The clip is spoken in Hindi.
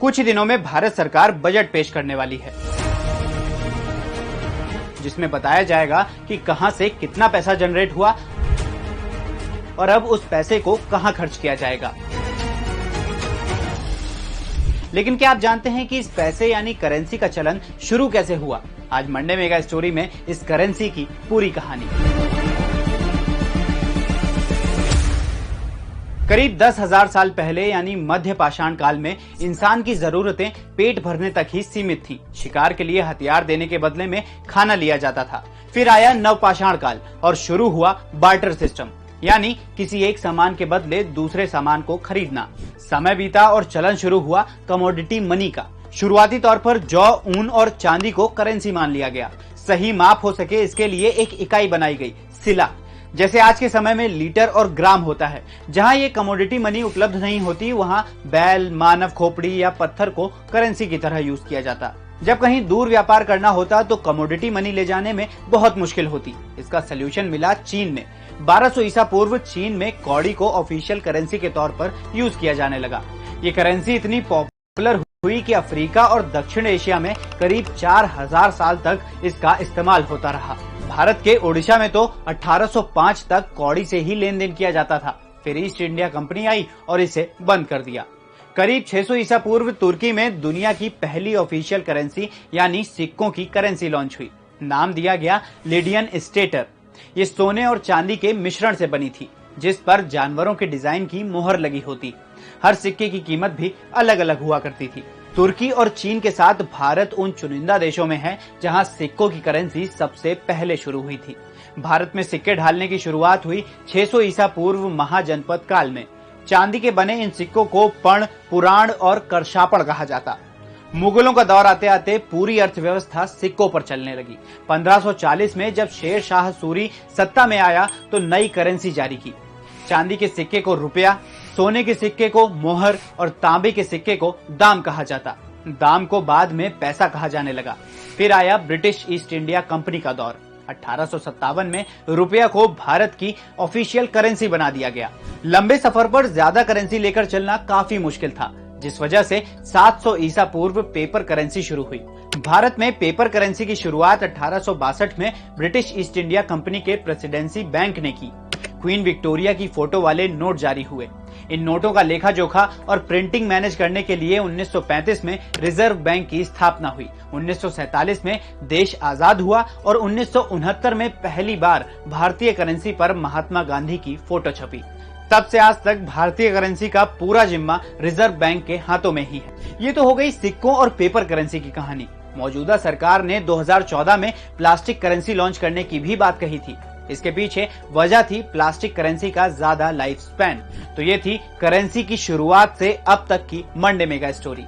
कुछ ही दिनों में भारत सरकार बजट पेश करने वाली है, जिसमें बताया जाएगा कि कहां से कितना पैसा जनरेट हुआ और अब उस पैसे को कहां खर्च किया जाएगा। लेकिन क्या आप जानते हैं कि इस पैसे यानी करेंसी का चलन शुरू कैसे हुआ? आज मंडे मेगा स्टोरी में इस करेंसी की पूरी कहानी। करीब 10,000 साल पहले यानी मध्य पाषाण काल में इंसान की जरूरतें पेट भरने तक ही सीमित थीं। शिकार के लिए हथियार देने के बदले में खाना लिया जाता था। फिर आया नवपाषाण काल और शुरू हुआ बार्टर सिस्टम, यानी किसी एक सामान के बदले दूसरे सामान को खरीदना। समय बीता और चलन शुरू हुआ कमोडिटी मनी का। शुरुआती तौर पर जौ, ऊन और चांदी को करेंसी मान लिया गया। सही माप हो सके इसके लिए एक इकाई बनाई गई, सिला। जैसे आज के समय में लीटर और ग्राम होता है। जहां ये कमोडिटी मनी उपलब्ध नहीं होती, वहां बैल, मानव खोपड़ी या पत्थर को करेंसी की तरह यूज किया जाता। जब कहीं दूर व्यापार करना होता तो कमोडिटी मनी ले जाने में बहुत मुश्किल होती। इसका सोल्यूशन मिला चीन में। 1200 ईसा पूर्व चीन में कौड़ी को ऑफिशियल करेंसी के तौर पर यूज किया जाने लगा। ये करेंसी इतनी पॉपुलर हुई कि अफ्रीका और दक्षिण एशिया में करीब 4000 साल तक इसका इस्तेमाल होता रहा। भारत के ओडिशा में तो 1805 तक कौड़ी से ही लेन देन किया जाता था। फिर ईस्ट इंडिया कंपनी आई और इसे बंद कर दिया। करीब 600 ईसा पूर्व तुर्की में दुनिया की पहली ऑफिशियल करेंसी यानी सिक्कों की करेंसी लॉन्च हुई। नाम दिया गया लिडियन स्टेटर। ये सोने और चांदी के मिश्रण से बनी थी, जिस पर जानवरों के डिजाइन की मोहर लगी होती। हर सिक्के की कीमत भी अलग अलग हुआ करती थी। तुर्की और चीन के साथ भारत उन चुनिंदा देशों में है जहां सिक्कों की करेंसी सबसे पहले शुरू हुई थी। भारत में सिक्के ढालने की शुरुआत हुई 600 ईसा पूर्व महाजनपद काल में। चांदी के बने इन सिक्कों को पण, पुराण और करशापड़ कहा जाता। मुगलों का दौर आते आते पूरी अर्थव्यवस्था सिक्कों पर चलने लगी। 1540 में जब शेर शाह सूरी सत्ता में आया तो नई करेंसी जारी की। चांदी के सिक्के को रुपया, सोने के सिक्के को मोहर और तांबे के सिक्के को दाम कहा जाता। दाम को बाद में पैसा कहा जाने लगा। फिर आया ब्रिटिश ईस्ट इंडिया कंपनी का दौर। 1857 में रुपया को भारत की ऑफिशियल करेंसी बना दिया गया। लंबे सफर पर ज्यादा करेंसी लेकर चलना काफी मुश्किल था, जिस वजह से 700 ईसा पूर्व पेपर करेंसी शुरू हुई। भारत में पेपर करेंसी की शुरुआत 1862 में ब्रिटिश ईस्ट इंडिया कंपनी के प्रेसिडेंसी बैंक ने की। क्वीन विक्टोरिया की फोटो वाले नोट जारी हुए। इन नोटों का लेखा जोखा और प्रिंटिंग मैनेज करने के लिए 1935 में रिजर्व बैंक की स्थापना हुई। 1947 में देश आजाद हुआ और 1969 में पहली बार भारतीय करेंसी पर महात्मा गांधी की फोटो छपी। तब से आज तक भारतीय करेंसी का पूरा जिम्मा रिजर्व बैंक के हाथों में ही है। ये तो हो गई सिक्कों और पेपर करेंसी की कहानी। मौजूदा सरकार ने 2014 में प्लास्टिक करेंसी लॉन्च करने की भी बात कही थी। इसके पीछे वजह थी प्लास्टिक करेंसी का ज्यादा लाइफ स्पैन। तो ये थी करेंसी की शुरुआत से अब तक की मंडे मेगा स्टोरी।